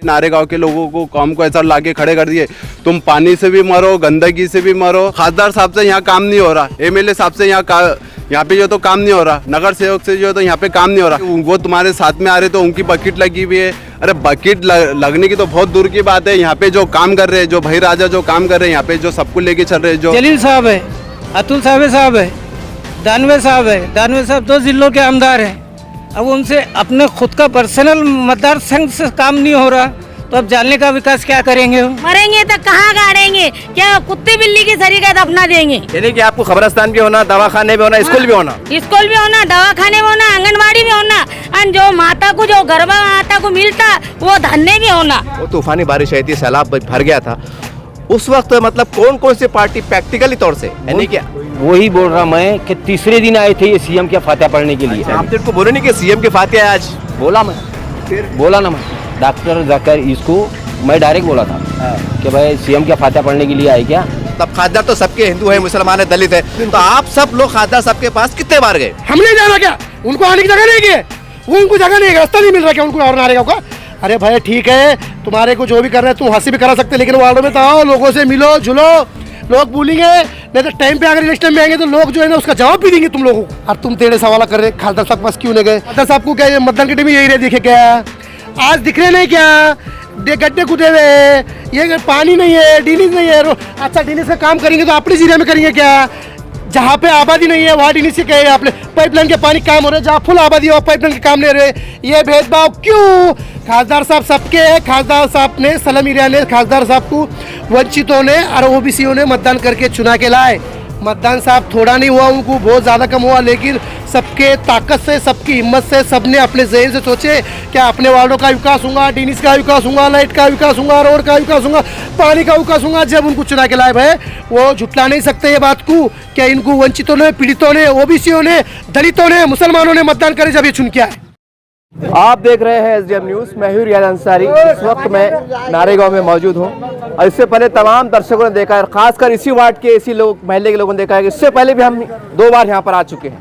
नारेगांव के लोगों को काम को ऐसा लाके खड़े कर दिए, तुम पानी से भी मरो, गंदगी से भी मरो। खासदार साहब से यहाँ काम नहीं हो रहा, एमएलए साहब से यहाँ पे जो तो काम नहीं हो रहा, नगर सेवक से जो तो यहाँ पे काम नहीं हो रहा। वो तुम्हारे साथ में आ रहे तो उनकी बकेट लगी हुई है। अरे बकेट लगने की तो बहुत दूर की बात है। यहाँ पे जो काम कर रहे हैं, जो भाई राजा जो काम कर रहे हैं, यहाँ पे जो सबको लेके चल रहे हैं, जो जलील साहब है, अतुल साहब है, दानवे साहब है। दानवे साहब 2 जिलों के आमदार हैं। अब उनसे अपने खुद का पर्सनल मतदार संघ से काम नहीं हो रहा, तो अब जाने का विकास क्या करेंगे? मरेंगे तो कहाँ गाड़ेंगे? क्या कुत्ते बिल्ली की सरी का दफना देंगे? यानी कि आपको खबरस्तान भी होना, दवाखाने भी होना, स्कूल भी होना, दवाखाने में होना, आंगनबाड़ी में होना, और जो माता को, जो गर्भा माता को मिलता वो धन्य भी होना। वो तूफानी बारिश आई थी, सैलाब भर गया था उस वक्त, मतलब कौन कौन सी पार्टी प्रैक्टिकली तौर से, यानी क्या वही बोल रहा मैं कि तीसरे दिन आए थे ये सीएम के फातिहा पढ़ने के लिए। आप को बोले नहीं कि सीएम के फातिहा आज? बोला मैं, फिर बोला ना मैं, डॉक्टर जाकर इसको मैं डायरेक्ट बोला था कि भाई सीएम के फातिहा पढ़ने के लिए आए क्या। तब खासदार तो सबके हिंदू है, मुसलमान है, दलित है, तो आप सब लोग खासदार सबके पास कितने बार गए? हम नहीं जाना क्या? उनको आने की जगह नहीं है, वो उनको जगह नहीं है, रास्ता नहीं मिल रहा क्या उनको और नारेगांव का? अरे भाई ठीक है, तुम्हारे को जो भी कर रहे हैं तुम हंसी भी करा सकते, लेकिन वार्डों में तो आओ, लोगों से मिलो जुलो। लोग बोलेंगे नहीं तो टाइम पे अगर इलेक्शन में आएंगे तो लोग जो है ना उसका जवाब भी देंगे तुम लोगों को। और तुम टेढ़े सवाल कर रहे खासदार साहब पास क्यों नहीं गए? खासदार साहब को क्या मतदान के टाइम यही रहे दिखे क्या? आज दिख रहे नहीं क्या? गड्ढे खुदे हुए, ये पानी नहीं है, डीनीज नहीं है। अच्छा डीनीज का काम करेंगे तो अपने एरिया में करेंगे क्या? जहाँ पे आबादी नहीं है वहाँ डीनीज से कहे आपने पाइपलाइन के पानी काम हो रहे, जहाँ फुल आबादी हो पाइपलाइन के काम नहीं रहे। ये भेदभाव क्यों? खासदार साहब सबके है, खासदार साहब ने, सलम एरिया ने खासदार साहब को वंचितों ने और ओबीसीओ ने मतदान करके चुना के लाए। मतदान साहब थोड़ा नहीं हुआ, उनको बहुत ज़्यादा कम हुआ, लेकिन सबके ताकत से, सबकी हिम्मत से, सबने अपने जहन से सोचे क्या अपने वार्डों का विकास होगा, डीनीज का विकास होगा, लाइट का विकास होगा, रोड का विकास होगा, पानी का विकास होगा। जब उनको चुना के लाए भाई, वो झुटला नहीं सकते ये बात को क्या इनको वंचितों ने, पीड़ितों ने, ओबीसीओ ने, दलितों ने, मुसलमानों ने मतदान करे जब ये चुन किया है। आप देख रहे हैं एसडीएम न्यूज, मैं हूं रियाज अंसारी। इस वक्त मैं नारेगांव में मौजूद हूं और इससे पहले तमाम दर्शकों ने देखा है, खासकर इसी वार्ड के, इसी लोग महल्ले के लोगों ने देखा है कि इससे पहले भी हम 2 बार यहां पर आ चुके हैं,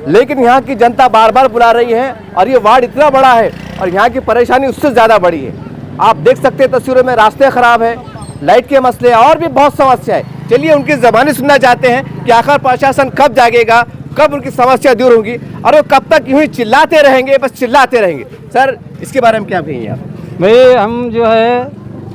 लेकिन यहाँ की जनता बार बार बुला रही है और ये वार्ड इतना बड़ा है और यहाँ की परेशानी उससे ज़्यादा बड़ी है। आप देख सकते हैं तस्वीरों में, रास्ते ख़राब है, लाइट के मसले और भी बहुत समस्या है। चलिए उनकी ज़बानी सुनना चाहते हैं कि आखिर प्रशासन कब जागेगा, कब उनकी समस्या दूर होगी और वो कब तक यूं ही चिल्लाते रहेंगे, बस चिल्लाते रहेंगे। सर इसके बारे में क्या कहेंगे आप? भाई हम जो है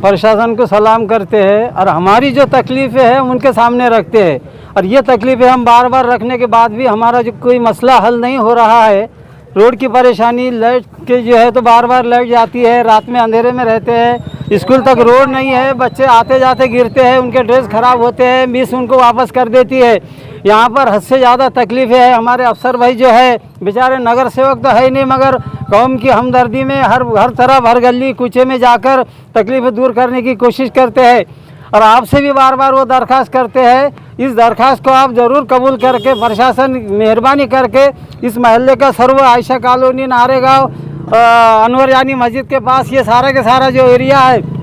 प्रशासन को सलाम करते हैं और हमारी जो तकलीफ़ें हैं उनके सामने रखते हैं, और ये तकलीफ़ें हम बार बार रखने के बाद भी हमारा जो कोई मसला हल नहीं हो रहा है। रोड की परेशानी, लाइट के जो है तो बार बार लाइट जाती है, रात में अंधेरे में रहते हैं, स्कूल तक रोड नहीं है, बच्चे आते जाते गिरते हैं, उनके ड्रेस खराब होते हैं, मिस उनको वापस कर देती है। यहाँ पर हद से ज़्यादा तकलीफ़ें है। हमारे अफसर भाई जो है बेचारे नगर सेवक तो है नहीं, मगर कौम की हमदर्दी में हर तरफ, हर गली कूचे में जाकर तकलीफ़ें दूर करने की कोशिश करते हैं। और आपसे भी बार बार वो दरख्वास्त करते हैं, इस दरख्वास्त को आप ज़रूर कबूल करके, प्रशासन मेहरबानी करके इस महल्ले का सर्व आयशा कॉलोनी, नारेगांव, अनवर जानी मस्जिद के पास ये सारा के सारा जो एरिया है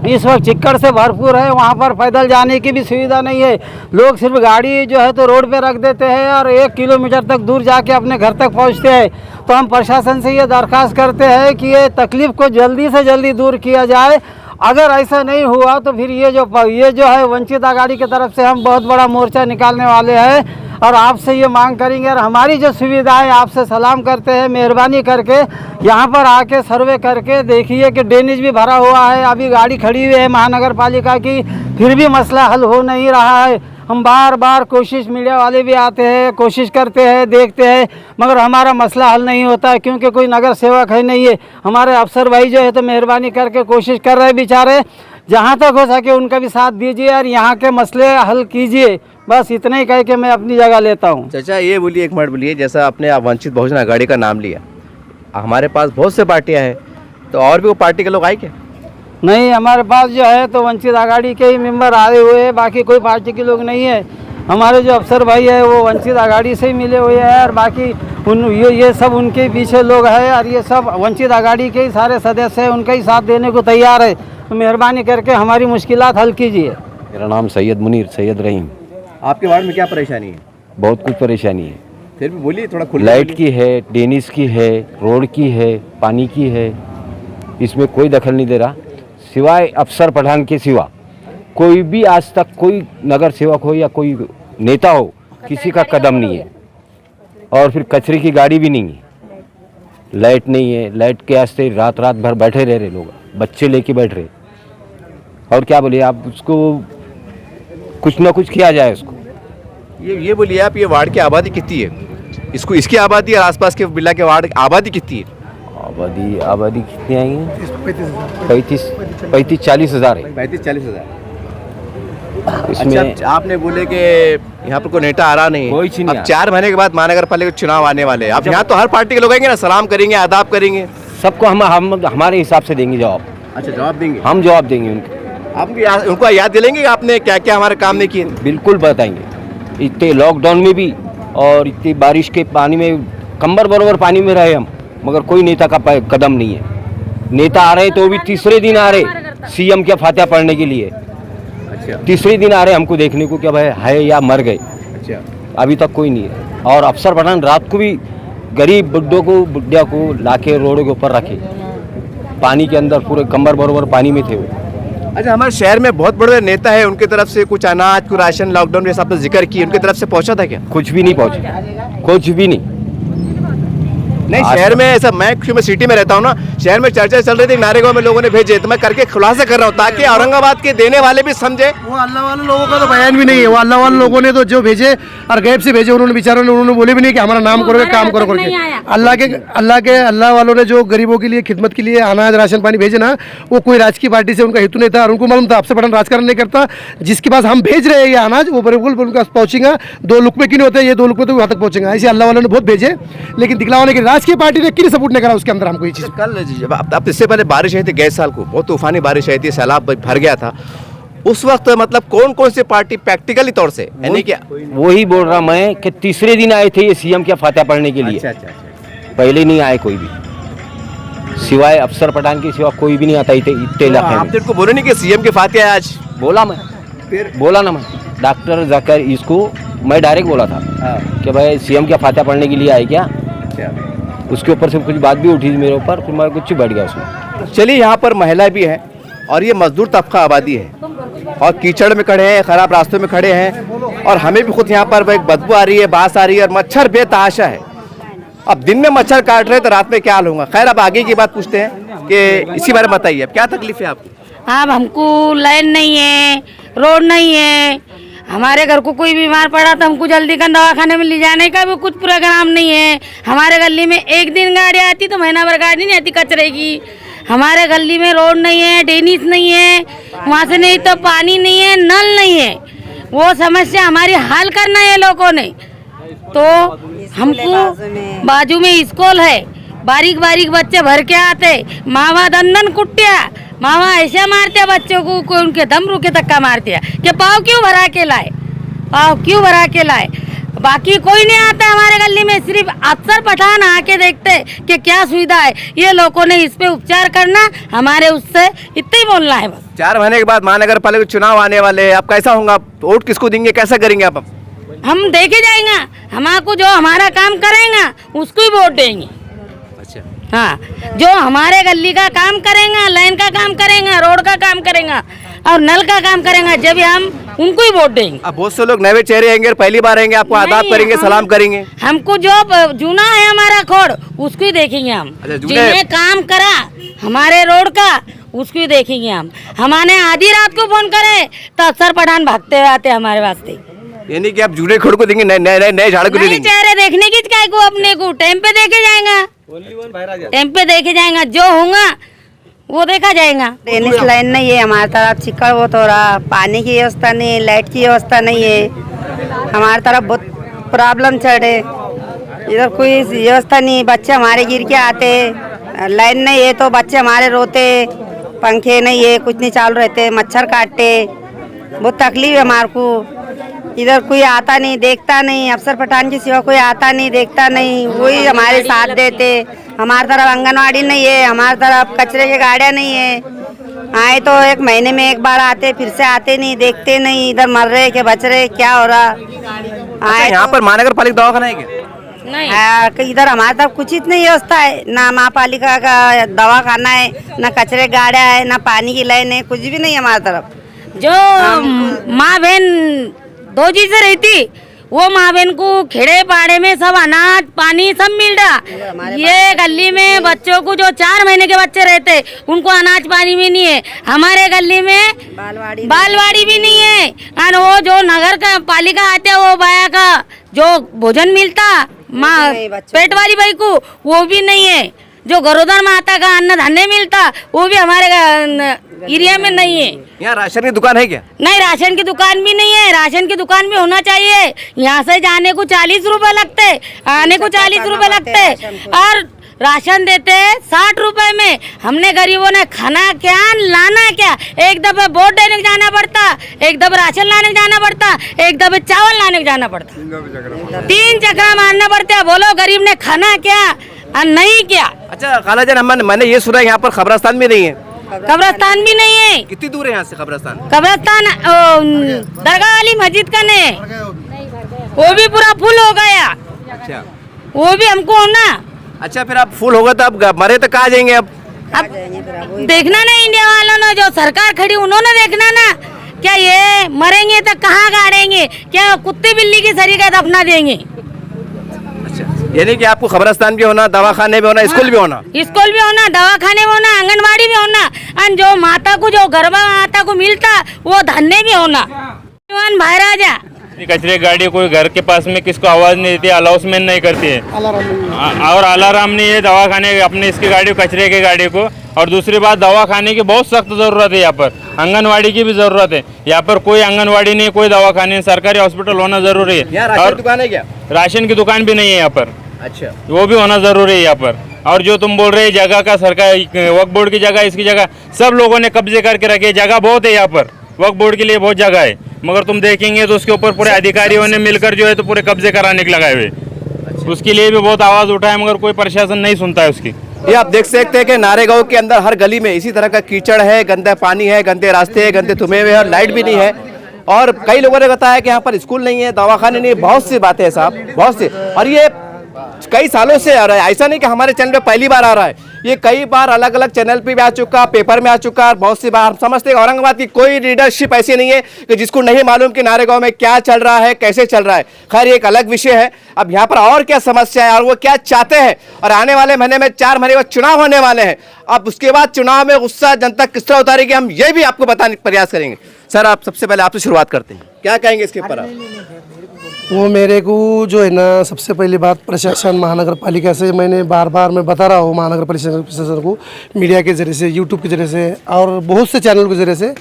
इस वक्त चिक्कड़ से भरपूर है। वहाँ पर पैदल जाने की भी सुविधा नहीं है। लोग सिर्फ गाड़ी जो है तो रोड पे रख देते हैं और 1 किलोमीटर तक दूर जाके अपने घर तक पहुँचते हैं। तो हम प्रशासन से ये दरख्वास्त करते हैं कि ये तकलीफ़ को जल्दी से जल्दी दूर किया जाए। अगर ऐसा नहीं हुआ तो फिर ये जो है वंचित आघाड़ी की तरफ से हम बहुत बड़ा मोर्चा निकालने वाले हैं और आपसे ये मांग करेंगे और हमारी जो सुविधाएं आपसे सलाम करते हैं, मेहरबानी करके यहाँ पर आके सर्वे करके देखिए कि ड्रेनेज भी भरा हुआ है, अभी गाड़ी खड़ी हुई है महानगर पालिका की, फिर भी मसला हल हो नहीं रहा है। हम बार बार कोशिश, मीडिया वाले भी आते हैं, कोशिश करते हैं, देखते हैं, मगर हमारा मसला हल नहीं होता है क्योंकि कोई नगर सेवक है नहीं है। हमारे अफसर भाई जो है तो मेहरबानी करके कोशिश कर रहे हैं बेचारे, जहाँ तक हो सके उनका भी साथ दीजिए और यहाँ के मसले हल कीजिए। बस इतना ही कह के मैं अपनी जगह लेता हूँ। चाचा ये बोलिए, एक मिनट बोलिए, जैसा आपने वंचित बहुजन आघाड़ी का नाम लिया, हमारे पास बहुत से पार्टियाँ हैं, तो और भी वो पार्टी के लोग आए क्या? नहीं, हमारे पास जो है तो वंचित आघाड़ी के ही मेंबर आए हुए हैं, बाकी कोई पार्टी के लोग नहीं है। हमारे जो अफसर भाई है वो वंचित आघाड़ी से ही मिले हुए हैं और बाकी ये सब उनके पीछे लोग हैं और ये सब वंचित आघाड़ी के ही सारे सदस्य हैं, उनका ही साथ देने को तैयार है। तो मेहरबानी करके हमारी मुश्किलात हल कीजिए। मेरा नाम सैयद मुनीर, सैयद रहीम। आपके वार्ड में क्या परेशानी है? बहुत कुछ परेशानी है, फिर भी बोलिए थोड़ा खुला। लाइट की है, ड्रेनेज की है, रोड की है, पानी की है, इसमें कोई दखल नहीं दे रहा, सिवाय अफसर पठान के सिवा कोई भी आज तक कोई नगर सेवक हो या कोई नेता हो, किसी का कदम नहीं है। और फिर कचरे की गाड़ी भी नहीं है, लाइट नहीं है, लाइट के वास्ते रात रात भर बैठे रह रहे लोग, बच्चे लेके बैठ रहे। और क्या बोलिए आप, उसको कुछ ना कुछ किया जाए उसको। ये बोलिए आप, ये वार्ड की आबादी कितनी है? इसको इसकी आबादी और आसपास के बिरला के वार्ड की आबादी कितनी है? आबादी कितनी आई है? 35-40 हज़ार है। 35-40 हज़ार। इसमें अच्छा, आपने बोले कि यहाँ पर कोई नेता आ रहा नहीं है। कोई चीज़ नहीं अब 4 महीने के बाद महानगर पालिका चुनाव आने वाले हैं। अब यहाँ तो हर पार्टी के लोग आएंगे ना, सलाम करेंगे, आदाब करेंगे। सबको हम हमारे हिसाब से देंगे जवाब। अच्छा, जवाब देंगे? हम जवाब देंगे उनको। आप उनको याद दिलाएंगे कि आपने क्या क्या हमारे काम नहीं किए? बिल्कुल बताएंगे। इतने लॉकडाउन में भी और इतनी बारिश के पानी में कंबर बरोबर पानी में रहे हम, मगर कोई नेता का कदम नहीं है। नेता आ रहे तो भी तीसरे दिन आ रहे सीएम के फातिहा पढ़ने के लिए। अच्छा, तीसरे दिन आ रहे हमको देखने को, क्या भाई है या मर गए। अच्छा, अभी तक कोई नहीं है। और अफसर पठान रात को भी गरीब बुढ़िया को लाके रोड के ऊपर रखे, पानी के अंदर पूरे कंबर बरोबर पानी में थे वो। अच्छा, हमारे शहर में बहुत बड़े नेता है, उनकी तरफ से कुछ अनाज, कुछ राशन, लॉकडाउन जैसा आपने जिक्र किया, उनकी तरफ से पहुंचा था क्या? कुछ भी नहीं पहुंचा, कुछ भी नहीं। नहीं, शहर में ऐसा, मैं सिटी में रहता हूँ ना, शहर में चर्चा चल रही थी, नारेगांव में लोगों ने भेजे, तो मैं करके खुलासा कर रहा हूँ ताकि औरंगाबाद के देने वाले भी समझे। वो अल्लाह वाले लोगों का तो बयान भी नहीं है। वो अल्लाह वाले लोगों ने तो जो भेजे और गैब से भेजे, उन्होंने बेचारों ने उन्होंने बोले भी नहीं कि हमारा नाम करोगे, काम करो करके। अल्लाह वालों ने जो गरीबों के लिए खिदमत के लिए अनाज राशन पानी भेजे ना, वो कोई राजकीय पार्टी से उनका हेतु नहीं था और उनको मालूम था अफसर पठान राजकारण नहीं करता। जिसके पास हम भेज रहे हैं ये अनाज, वो बिल्कुल उनके पास पहुंचेगा। 2 लुकमे क्यों नहीं होते, ये 2 लुकमे तो वहाँ तक पहुंचेगा। ऐसे अल्लाह वालों ने बहुत भेजे, लेकिन दिखलाने की राजकीय पार्टी ने क्यों सपोर्ट नहीं करा उसके अंदर हमको ये चीज़। कल जब अब इससे पहले बारिश आई थी, गए साल को बहुत तूफानी बारिश आई थी, सैलाब भर गया था, उस वक्त मतलब कौन कौन सी पार्टी प्रैक्टिकली तौर से, यानी कि वही बोल रहा मैं कि तीसरे दिन आए थे ये सीएम के फातिहा पढ़ने के लिए। अच्छा, पहले नहीं आए कोई भी, सिवाय अफसर पठान के सिवा कोई भी नहीं आता इतने इलाके में। आपने उनको बोले नहीं कि सीएम के फातिहा आज? बोला मैं, फिर बोला ना मैं, डॉक्टर जाकिर इसको मैं डायरेक्ट बोला था कि भाई सीएम के फातिहा पढ़ने के लिए आए क्या। उसके ऊपर से कुछ बात भी उठी थी मेरे ऊपर, फिर मैं कुछ बैठ गया उसमें। चलिए, यहाँ पर महिला भी है और ये मजदूर तबका आबादी है और कीचड़ में खड़े हैं, खराब रास्तों में खड़े हैं और हमें भी खुद यहाँ पर एक बदबू आ रही है, बास आ रही है और मच्छर बेतहाशा है। अब दिन में मच्छर काट रहे तो रात में क्या हाल होगा। खैर, अब आगे की बात पूछते हैं कि इसी बारे में बताइए, अब क्या तकलीफ है आपको? अब हमको लाइन नहीं है, रोड नहीं है, हमारे घर को कोई बीमार पड़ा तो हमको जल्दी का दवाखाने में ले जाने का भी कुछ प्रोग्राम नहीं है। हमारे गली में एक दिन गाड़ी आती तो महीना भर गाड़ी नहीं आती कचरे की। हमारे गली में रोड नहीं है, ड्रेनेज नहीं है, वहाँ से नहीं तो पानी नहीं है, नल नहीं है। वो समस्या हमारी हल करना है लोगों ने। तो हमको बाजू में स्कूल है, बारीक बारीक बच्चे भर के आते, मावा दंदन कुटिया, मावा ऐसे मारते बच्चों को, कोई उनके दम रुके धक्का मारते हैं कि पाव क्यों भरा के लाए, पाव क्यों भरा के लाए। बाकी कोई नहीं आता हमारे गली में, सिर्फ अफसर पठान आके देखते कि क्या सुविधा है। ये लोगों ने इस पे उपचार करना, हमारे उससे इतना ही बोलना है बस। 4 महीने के बाद महानगर पालिका चुनाव आने वाले हैं, अब कैसा होगा, वोट किसको देंगे, कैसा करेंगे आप? हम देखे जाएंगे, हमारे जो हमारा काम करेंगे उसको ही वोट देंगे। अच्छा, हाँ, जो हमारे गली का काम करेंगे, लाइन का काम करेंगे, रोड का काम करेंगे और नल का काम करेंगे, जब हम उनको ही वोट देंगे। अब बहुत से लोग नए चेहरे आएंगे, पहली बार आएंगे, आपको आदाब करेंगे, सलाम करेंगे। हमको जो जूना है हमारा खोड़ उसको ही देखेंगे हम। अच्छा, जिन्हें काम करा हमारे रोड का उसको ही देखेंगे हम। हमारे आधी रात को फोन करे तो अफसर पठान भागते हुए आते हमारे वास्ते। यानी कि आप जूने खोड़ को देंगे, नए झाड़ को नए देंगे। चेहरे देखने की काय को, अपने को टाइम पे देखे जाएगा, टाइम पे देखे जाएगा, जो होगा वो देखा जाएगा। ड्रेनेज लाइन नहीं है हमारे तरफ, चिक्कड़ बहुत हो रहा, पानी की व्यवस्था नहीं है, लाइट की व्यवस्था नहीं है, हमारे तरफ बहुत प्रॉब्लम चल रहे, इधर कोई व्यवस्था नहीं, बच्चे हमारे गिर के आते, लाइन नहीं है तो बच्चे हमारे रोते, पंखे नहीं है, कुछ नहीं चालू रहते, मच्छर काटते, बहुत तकलीफ है हमारे को। इधर कोई आता नहीं, देखता नहीं, अफसर पठान के सिवा कोई आता नहीं, देखता नहीं, वही हमारे साथ देते। हमारी तरफ आंगनवाड़ी नहीं है, हमारी तरफ कचरे की गाड़ियाँ नहीं है, आए तो 1 महीने में 1 बार आते, फिर से आते नहीं, देखते नहीं, इधर मर रहे के बच रहे, क्या हो रहा। अच्छा, यहाँ पर महानगर पालिका दवाखाना है क्या? नहीं। इधर हमारे तरफ कुछ नहीं व्यवस्था है, ना महापालिका का दवा खाना है, ना कचरे गाड़ा है, ना पानी की लाइन है, कुछ भी नहीं हमारे तरफ। जो माँ बहन 2 जी से रहती, वो माँ बहन को खेड़े पाड़े में सब अनाज पानी सब मिल रहा। ये गली में बच्चों को जो 4 महीने के बच्चे रहते, उनको अनाज पानी भी नहीं है। हमारे गली में बालवाड़ी भी नहीं है। और वो जो नगर का पालिका आते हैं, वो बाया का जो भोजन मिलता माँ पेट वाली भाई को, वो भी नहीं है। जो गरोदर माता का अन्न धान्य मिलता, वो भी हमारे एरिया में नहीं है। यहाँ राशन की दुकान है क्या? नहीं, राशन की दुकान भी नहीं है। राशन की दुकान भी होना चाहिए। यहाँ से जाने को 40 रुपए लगते, आने को 40 रुपए लगते, और राशन देते 60 रुपए में। हमने गरीबों ने खाना क्या लाना क्या? एक दफे वोट देने को जाना पड़ता, एक दफे राशन लाने को जाना पड़ता, एक दफे चावल लाने को जाना पड़ता, 3 चक्कर मारना पड़ता है। बोलो गरीब ने खाना क्या और नहीं क्या? अच्छा खाला जान, मैंने ये सुना है यहाँ पर कब्रिस्तान भी नहीं है। कब्रिस्तान भी नहीं है। कितनी दूर है यहाँ से कब्रिस्तान? कब्रिस्तान दरगाह वाली मस्जिद का ने, वो भी पूरा फुल हो गया। अच्छा, वो भी हमको होना। अच्छा फिर आप फुल होगा तो आप मरे तो कहाँ जाएंगे अब? देखना ना इंडिया वालों ने, जो सरकार खड़ी उन्होंने देखना ना। क्या ये मरेंगे तो कहाँ गाड़ेंगे? क्या कुत्ते बिल्ली की सरीका दफना देंगे? यानी कि आपको कब्रिस्तान भी होना, दवाखाने भी होना, स्कूल भी होना। स्कूल भी होना, दवाखाने भी होना, आंगनबाड़ी भी होना, और जो माता को, जो गर्भा माता को मिलता, वो धान्य भी होना। भाई राजा कचरे गाड़ी कोई घर के पास में किसको आवाज नहीं देती, अलाउंसमेंट नहीं करती है, और अलार्म नहीं है दवाखाने अपने इसकी गाड़ी कचरे की गाड़ी को। और दूसरी बात, दवाखाने की बहुत सख्त जरूरत है यहाँ पर, आंगनवाड़ी की भी जरूरत है। यहाँ पर कोई आंगनवाड़ी नहीं, कोई दवाखाने नहीं, सरकारी हॉस्पिटल होना जरूरी है। और दुकान है क्या? राशन की दुकान भी नहीं है यहाँ पर। अच्छा, वो भी होना जरूरी है यहाँ पर। और जो तुम बोल रहे जगह का, सरकार वक्फ बोर्ड की जगह, इसकी जगह सब लोगों ने कब्जे करके रखी है। जगह बहुत है यहाँ पर, वक्फ बोर्ड के लिए बहुत जगह है, मगर तुम देखेंगे तो उसके ऊपर पूरे अधिकारियों ने मिलकर जो है तो पूरे कब्जे कराने के लगाए हुए। उसके लिए भी बहुत आवाज उठाए, मगर कोई प्रशासन नहीं सुनता है उसकी। ये आप देख सकते हैं कि नारेगांव के अंदर हर गली में इसी तरह का कीचड़ है, गंदा पानी है, गंदे रास्ते हैं, गंदे धुएं हुए हैं, लाइट भी नहीं है। और कई लोगों ने बताया कि यहाँ पर स्कूल नहीं है, दवाखाने नहीं है, बहुत सी बातें हैं साहब, बहुत सी। और ये कई सालों से आ रहा है, ऐसा नहीं कि हमारे चैनल पे पहली बार आ रहा है। ये कई बार अलग अलग चैनल पे भी आ चुका, पेपर में आ चुका, बहुत सी बार। हम समझते हैं औरंगाबाद की कोई लीडरशिप ऐसी नहीं है कि जिसको नहीं मालूम कि नारेगांव में क्या चल रहा है, कैसे चल रहा है। खैर ये एक अलग विषय है। अब यहाँ पर और क्या समस्या है और वो क्या चाहते हैं, और आने वाले महीने में 4 महीने बाद चुनाव होने वाले हैं। अब उसके बाद चुनाव में गुस्सा जनता किस तरह उतारेगी, हम ये भी आपको बताने का प्रयास करेंगे। सर, आप सबसे पहले आपसे शुरुआत करते हैं, क्या कहेंगे इसके ऊपर आप? वो मेरे को जो है ना, सबसे पहली बात प्रशासन महानगर पालिका से मैंने बार बार मैं बता रहा हूँ महानगर प्रशासन को, मीडिया के ज़रिए से, यूट्यूब के ज़रिए से और बहुत से चैनल के ज़रिए से।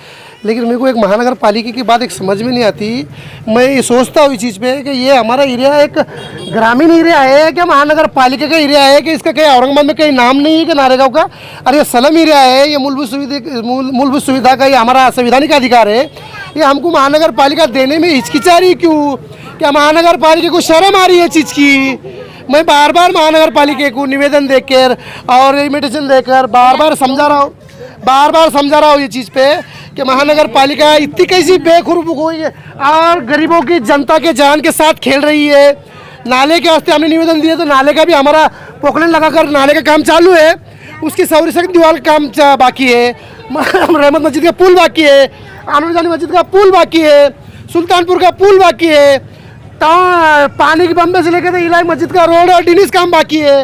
लेकिन मेरे को एक महानगर पालिका की बात एक समझ में नहीं आती। मैं ये सोचता हूँ इस चीज़ पे कि ये हमारा एरिया एक ग्रामीण एरिया है क्या महानगर पालिका का एरिया है कि इसका कहीं औरंगाबाद में कहीं नाम नहीं है कि नारेगांव का? अरे ये स्लम एरिया है, ये मूलभूत सुविधा का ये हमारा संवैधानिक अधिकार है। ये हमको महानगर पालिका देने में हिचकिचा रही क्यों? क्या महानगर पालिका को शर्म आ रही है चीज़ की? मैं बार बार महानगर पालिका को निवेदन देकर और इन्विटेशन देकर बार बार समझा रहा हूँ ये चीज़ पे कि महानगर पालिका इतनी कैसी बेखुरबुक हुई है और गरीबों की, जनता के जान के साथ खेल रही है। नाले के वास्ते हमने निवेदन दिए तो नाले का भी हमारा पोकलेन लगाकर नाले का काम चालू है, उसकी सौरी सड़क दीवार का काम बाकी है, रहमत मस्जिद का पुल बाकी है, आनूर मस्जिद का पुल बाकी है, सुल्तानपुर का पुल बाकी है, पानी की बम्बे से लेकर तो इलाही मस्जिद का रोड और डिनिस काम बाकी है,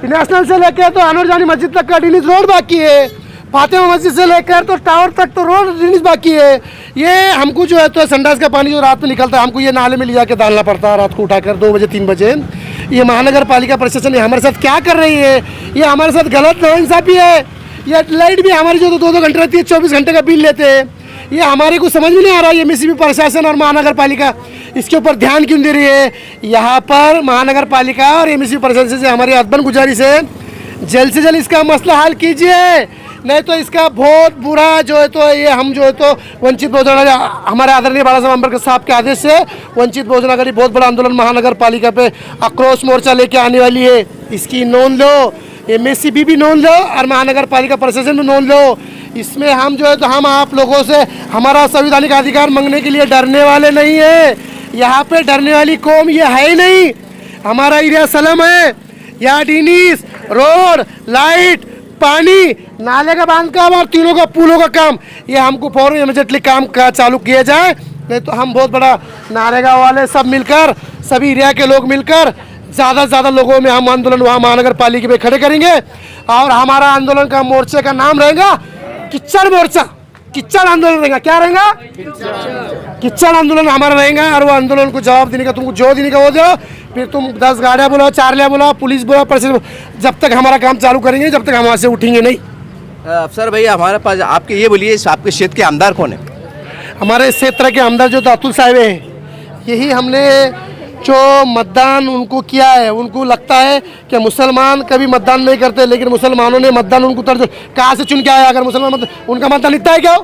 नेशनल से लेकर तो आनूर जानी मस्जिद तक का डिनिस रोड बाकी है, फातिमा मस्जिद से लेकर तो टावर तक तो रोड डिनिस बाकी है। ये हमको जो है तो संडास का पानी जो रात में निकलता है, हमको ये नाले में ले जाकर डालना पड़ता है रात को उठाकर 2 बजे 3 बजे। ये महानगर पालिका प्रशासन हमारे साथ क्या कर रही है? ये हमारे साथ गलत नाइंसाफी है। ये लाइट भी हमारी जो 2-2 घंटे रहती है, 24 घंटे का बिल लेते हैं। ये हमारे को समझ में नहीं आ रहा है, ये एमएसपी प्रशासन और महानगर पालिका इसके ऊपर ध्यान क्यों दे रही है? यहाँ पर महानगर पालिका और एमएसपी प्रशासन से हमारी अदबन गुजारिश है, जल्द से जल्द इसका मसला हल कीजिए, नहीं तो इसका बहुत बुरा जो है तो ये हम जो है तो वंचित बहुजन, हमारे आदरणीय बाला साहब अम्बेडकर साहब के आदेश से वंचित बहुजन आघाड़ी बहुत बड़ा आंदोलन महानगर पालिका पे आक्रोश मोर्चा लेके आने वाली है। इसकी नोंद लो, एमएसपी भी नोंद लो और महानगर पालिका प्रशासन भी नोंद लो। इसमें हम जो है तो हम आप लोगों से हमारा संवैधानिक अधिकार मांगने के लिए डरने वाले नहीं है। यहाँ पे डरने वाली कौम ये है ही नहीं। हमारा एरिया सलम है, यहाँ डीनीस, रोड, लाइट, पानी, नाले का बांध काम और तीनों का पुलों का काम, ये हमको फौरन इमीडिएटली काम का चालू किया जाए, नहीं तो हम बहुत बड़ा नारेगा वाले सब मिलकर, सभी एरिया के लोग मिलकर ज़्यादा से ज़्यादा लोगों में हम आंदोलन वहाँ महानगर पालिका में खड़े करेंगे। और हमारा आंदोलन का मोर्चे का नाम रहेगा किच्चड़ मोर्चा, किच्चड़ आंदोलन रहेगा। क्या रहेगा? किच्चड़ आंदोलन हमारा रहेगा। और वो आंदोलन को जवाब देने का, तुमको जो देने का वो दो, फिर तुम 10 गाड़ियाँ बुलाओ, 4 लिया बुलाओ, पुलिस बुलाओ, प्रशासन, जब तक हमारा काम चालू करेंगे जब तक हम वहाँ से उठेंगे नहीं। अफसर भैया हमारे पास आपके ये बोलिए, आपके क्षेत्र के आमदार कौन है? हमारे क्षेत्र के आमदार जो तो अतुल साहब हैं, यही हमने जो मतदान उनको किया है, उनको लगता है कि मुसलमान कभी मतदान नहीं करते, लेकिन मुसलमानों ने मतदान उनको कहाँ से चुन के आया? अगर मुसलमान उनका मतदान इतना है क्या?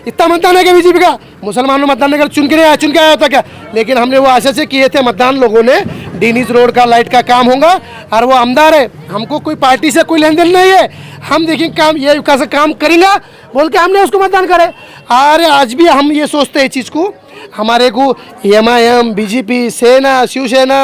इतना मतदान है क्या बीजेपी का? मुसलमानों मतदान नहीं कर, चुन के नहीं आया, चुन के आया होता क्या? लेकिन हमने वो आशा से किए थे मतदान, लोगों ने डीनीज रोड का लाइट का काम होगा और वो आमदार है, हमको कोई पार्टी से कोई लेन देन नहीं है, हम देखेंगे काम ये कैसे काम करेंगे बोल के हमने उसको मतदान करे। और आज भी हम ये सोचते हैं चीज़ को, हमारे को MIM, बीजेपी, सेना, शिवसेना,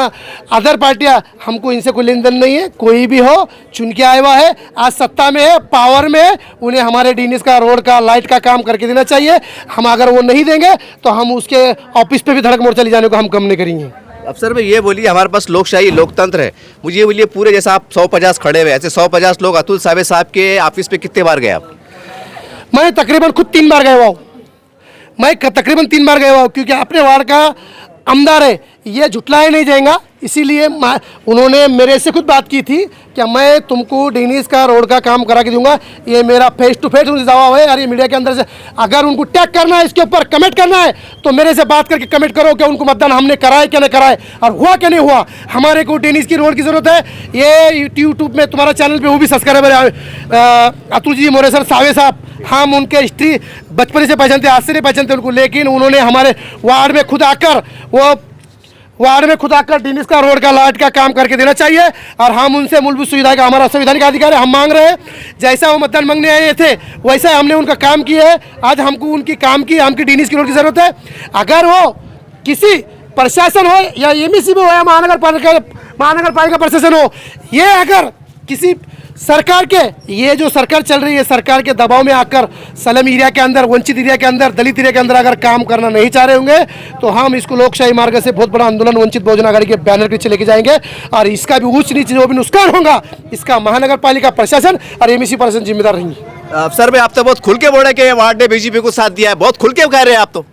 अदर पार्टियां, हमको इनसे कोई लेन देन नहीं है। कोई भी हो चुन के आया हुआ है, आज सत्ता में है, पावर में है, उन्हें हमारे डीनीज का रोड का लाइट का काम करके देना चाहिए। हम अगर वो नहीं देंगे तो हम उसके ऑफिस पे भी धड़क मोर्चा ले जाने को हम कम नहीं करेंगे। अफसर भाई ये बोलिए, हमारे पास लोकशाही लोकतंत्र है, मुझे ये बोलिए पूरे जैसा आप 150 खड़े हुए, ऐसे 150 लोग अतुल साहब के ऑफिस पे कितने बार गए आप? मैं तकरीबन खुद 3 बार गया हुआ हूँ, मैं तकरीबन 3 बार गया हुआ हूँ, क्योंकि अपने वार्ड का आमदार है, ये झुटलाया नहीं जाएगा। इसीलिए उन्होंने मेरे से खुद बात की थी कि मैं तुमको डीनीज का रोड का काम करा के दूंगा। ये मेरा फेस टू फेस उनसे जवाब है। और ये मीडिया के अंदर से अगर उनको टैग करना है, इसके ऊपर कमेंट करना है, तो मेरे से बात करके कमेंट करो कि उनको मतदान हमने कराया क्या नहीं कराए और हुआ क्या नहीं हुआ। हमारे को डीनीज की रोड की ज़रूरत है। ये यूट्यूब में तुम्हारा चैनल पर वो भी सब्सक्राइबर है अतुल जी मोरे सर सावे साहब, हम उनके हिस्ट्री बचपन से पहचानते, आज से नहीं पहचानते उनको, लेकिन उन्होंने हमारे वार्ड में खुद आकर डीनीज का रोड का लाइट का काम करके देना चाहिए। और हम उनसे मूलभूत सुविधा का, हमारा संवैधानिक अधिकार है, हम मांग रहे हैं। जैसा वो मतदान मांगने आए थे वैसा हमने उनका काम किया है। आज हमको उनकी काम की, हमकी डीनीज की रोड की ज़रूरत है। अगर वो किसी प्रशासन हो या MEC हो या महानगर पालिका प्रशासन हो, ये अगर किसी सरकार के, ये जो सरकार चल रही है, सरकार के दबाव में आकर सलम एरिया के अंदर, वंचित एरिया के अंदर, दलित एरिया के अंदर अगर काम करना नहीं चाह रहे होंगे, तो हम इसको लोकशाही मार्ग से बहुत बड़ा आंदोलन वंचित बहुजन आघाड़ी के बैनर के नीचे लेके जाएंगे। और इसका भी ऊंच नीच जो भी नुकसान होगा, इसका महानगर पालिका प्रशासन और MEC प्रशासन जिम्मेदार रहेंगे। अफसर भाई आप तो बहुत खुल के बोल रहे कि वार्ड ने बीजेपी को साथ दिया है, बहुत खुल के कह रहे हैं आप तो।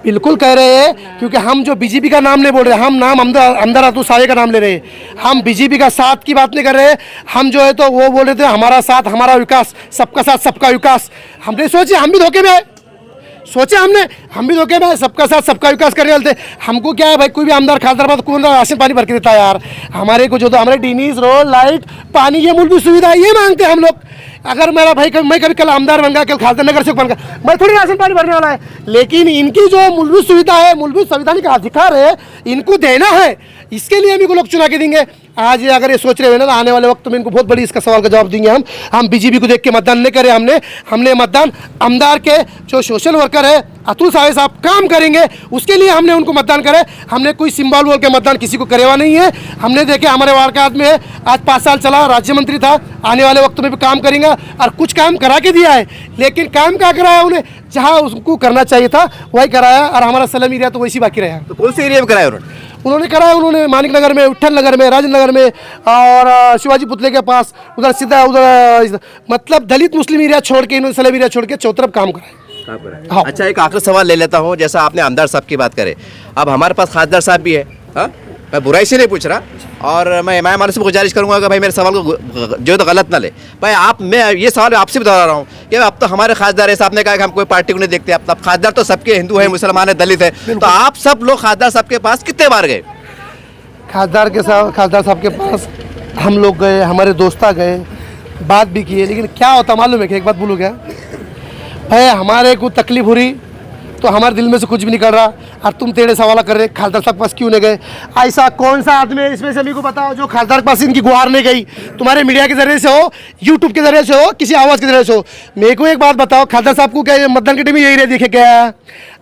बिल्कुल कह रहे हैं, क्योंकि हम जो बीजेपी का नाम नहीं बोल रहे, हम नाम आमदार अतुल सावे का नाम ले रहे हैं। हम बीजेपी का साथ की बात नहीं कर रहे। हम जो है तो वो बोल रहे थे हमारा साथ हमारा विकास, सबका साथ सबका विकास। हमने सोचे हम भी धोखे में, हम भी धोखे में, सबका साथ सबका विकास करने वाले थे। हमको क्या है भाई, कोई भी आमदार खासदार बात कौन राशन पानी भर के देता है यार। हमारे को जो तो हमारे डीनीज रोड लाइट पानी, ये मूलभूत सुविधा ये मांगते हैं हम लोग। अगर मेरा भाई मैं कभी कल आमदार बन गया, कल खासदार नगर सेवक बन गया, मैं थोड़ी राशन पानी भरने वाला है। लेकिन इनकी जो मूलभूत सुविधा है, मूलभूत संवैधानिक अधिकार है, इनको देना है। इसके लिए हम इनको लोग चुना के देंगे। आज ये अगर ये सोच रहे हैं ना, आने वाले वक्त में इनको बहुत बड़ी इसका सवाल का जवाब देंगे। हम बीजेपी को देख के मतदान नहीं करे, हमने मतदान आमदार के जो सोशल वर्कर है अतुल सावे साहब काम करेंगे, उसके लिए हमने उनको मतदान करे। हमने कोई सिंबल बोल के मतदान किसी को करेवा नहीं है। हमने देखे हमारे वार्ड का आदमी है, आज 5 साल चला, राज्य मंत्री था, आने वाले वक्त में भी काम करेंगे और कुछ काम करा के दिया है। लेकिन काम क्या कराया उन्हें, जहाँ उसको करना चाहिए था वही कराया। और हमारा सलम एरिया तो वैसी बाकी रहा। तो कौन से एरिया में कराया उन्होंने कराया? उन्होंने मानिक नगर में, विठल नगर में, राजेंद्र नगर में और शिवाजी पुतले के पास, उधर सीधा उधर, मतलब दलित मुस्लिम एरिया छोड़ के, इन्होंने सलम एरिया छोड़ के चौतरफ काम कराया। हाँ। अच्छा, एक आखिरी सवाल ले लेता हूँ। जैसा आपने आमदार साहब की बात करे, अब हमारे पास खासदार साहब भी है, हाँ? मैं बुराई से नहीं पूछ रहा, और मैं MIM से गुजारिश करूंगा कि भाई मेरे सवाल को जो तो गलत ना ले भाई आप। मैं ये सवाल आपसे बता रहा हूँ कि अब तो हमारे खासदार है, आपने कहा कि हम कोई पार्टी को नहीं देखते। अब खासदार तो सबके हिंदू है, मुसलमान है, दलित है, तो आप सब लोग खासदार साहब के पास कितने बार गए? खासदार साहब के पास हम लोग गए, हमारे दोस्ता गए, बात भी किए। लेकिन क्या होता मालूम है कि एक बात बोलूँ क्या भाई, हमारे को तकलीफ हो रही तो हमारे दिल में से कुछ भी निकल रहा, और तुम टेढ़े सवाल कर रहे खासदार साहब के पास क्यों नहीं गए। ऐसा कौन सा आदमी है इसमें से मेरे को बताओ जो खासदार के पास इनकी गुहार नहीं गई? तुम्हारे मीडिया के जरिए से हो, यूट्यूब के जरिए से हो, किसी आवाज़ के जरिए से हो। मेरे को एक बात बताओ, खासदार साहब को क्या मतदान के टाइम यही रहे दिखे क्या?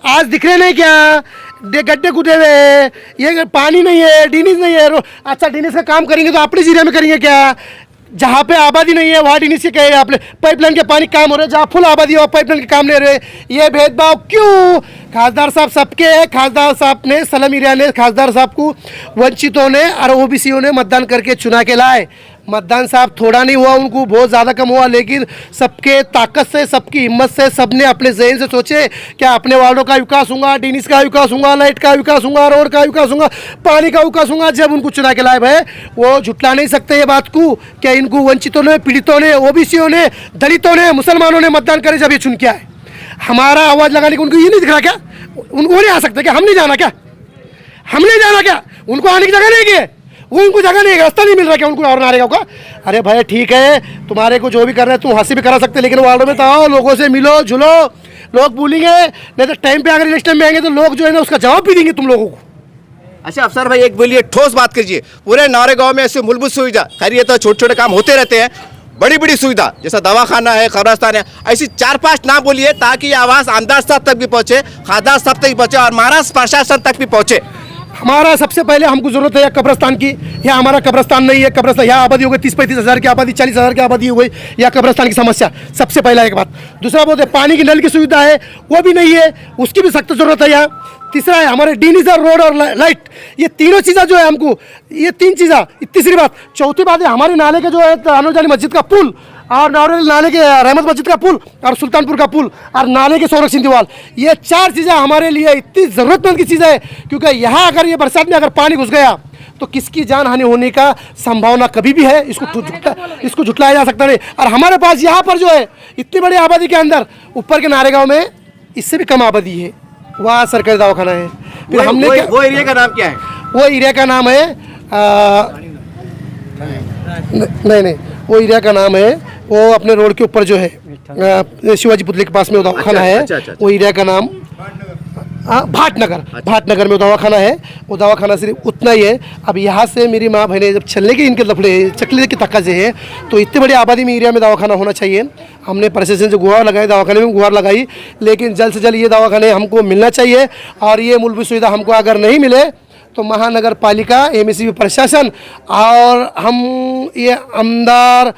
आज दिख रहे नहीं क्या? गड्ढे खुदे हुए हैं, ये पानी नहीं है, डीनीज नहीं है। अच्छा डीनीज का काम करेंगे तो अपने एरिया में करेंगे क्या? जहाँ पे आबादी नहीं है वहाँ डीनीज के कहेगा आपने पाइपलाइन के पानी काम हो रहे हैं, जहाँ फुल आबादी हो पाइपलाइन के काम नहीं रहे। ये भेदभाव क्यों? खासदार साहब सबके हैं, खासदार साहब ने सलम एरिया ने खासदार साहब को वंचितों ने और ओबीसीओ ने मतदान करके चुना के लाए। मतदान साहब थोड़ा नहीं हुआ, उनको बहुत ज़्यादा कम हुआ, लेकिन सबके ताकत से सबकी हिम्मत से सबने अपने जहन से सोचे क्या अपने वार्डों का विकास होगा, डीनीस का विकास होगा, लाइट का विकास होगा, रोड का विकास होगा, पानी का विकास होगा। जब उनको चुना के लाए भाई वो झुटला नहीं सकते ये बात को क्या इनको वंचितों ने, पीड़ितों ने, ओबीसीओं ने, दलितों ने, मुसलमानों ने मतदान करे जब ये चुन के आए। हमारा आवाज़ लगाने को उनको ये नहीं दिख रहा क्या? उनको नहीं आ सकते क्या? हम नहीं जाना क्या? हम नहीं जाना क्या? उनको आने की जगह नहीं है, वो उनको जगह नहीं है, रास्ता नहीं मिल रहा क्या उनको और नारेगांव का? अरे भाई ठीक है, तुम्हारे को जो भी कर रहे हैं तुम हंसी भी करा सकते, लेकिन वार्डों में तो आओ, लोगों से मिलो जुलो। लोग बोलेंगे नहीं तो टाइम पे अगर इलेक्शन में आएंगे तो लोग जो है ना उसका जवाब भी देंगे तुम लोगों को। अच्छा अफसर भाई एक बोलिए, ठोस बात कीजिए। पूरे नारेगांव में ऐसे मूलभूत सुविधा, खैर ये तो छोटे छोटे काम होते रहते हैं, बड़ी बड़ी सुविधा जैसा दवाखाना है, कब्रस्तान है, ऐसी 4-5 नाम बोलिए ताकि ये आवाज़ आमदार साहब तक भी पहुँचे, खासदार साहब तक भी पहुँचे और महाराष्ट्र प्रशासन तक भी पहुँचे। हमारा सबसे पहले हमको जरूरत है या कब्रस्तान की, या हमारा कब्रस्तान नहीं है, कब्रस्तान यहाँ आबादी हो गई 30-35 हज़ार की आबादी, 40 हज़ार की आबादी हो गई, या कब्रस्तान की समस्या सबसे पहला एक बात। दूसरा बात है पानी की नल की सुविधा है वो भी नहीं है, उसकी भी सख्त जरूरत है यहाँ। तीसरा है हमारे डीनीजर रोड और लाइट, ये तीनों चीज़ें जो है हमको, ये 3 चीज़ें। तीसरी बात, चौथी बात है हमारे नाले के जो है अनोजानी मस्जिद का पुल और नाले के रहमत मस्जिद का पुल और सुल्तानपुर का पुल और नाले के संरक्षण दीवार, ये 4 चीज़ें हमारे लिए इतनी ज़रूरतमंद की चीज़ें है, क्योंकि यहाँ अगर ये बरसात में अगर पानी घुस गया तो किसकी जान हानि होने का संभावना कभी भी है, इसको झुटलाया जा सकता नहीं। और हमारे पास यहाँ पर जो है इतनी बड़ी आबादी के अंदर ऊपर के नारेगांव में इससे भी कम आबादी है, वहाँ सरकारी दवाखाना है। फिर हमने वो एरिया का नाम क्या है? वो एरिया का नाम है नहीं वो एरिया का नाम है, वो अपने रोड के ऊपर जो है शिवाजी पुतले के पास में दवाखाना है। अच्छा। वो एरिया का नाम भाटनगर में दवाखाना है। वो दवाखाना सिर्फ उतना ही है। अब यहाँ से मेरी माँ बहनें जब चलने के इनके लफड़े चकले की तकाजे है, तो इतनी बड़ी आबादी में एरिया में दवाखाना होना चाहिए। हमने प्रशासन से गुहार लगाई, दवाखाने में गुहार लगाई, लेकिन जल्द से जल्द ये दवाखाने हमको मिलना चाहिए। और ये मूलभूत सुविधा हमको अगर नहीं मिले तो महानगर पालिका, एमएसपी प्रशासन और हम ये आमदार,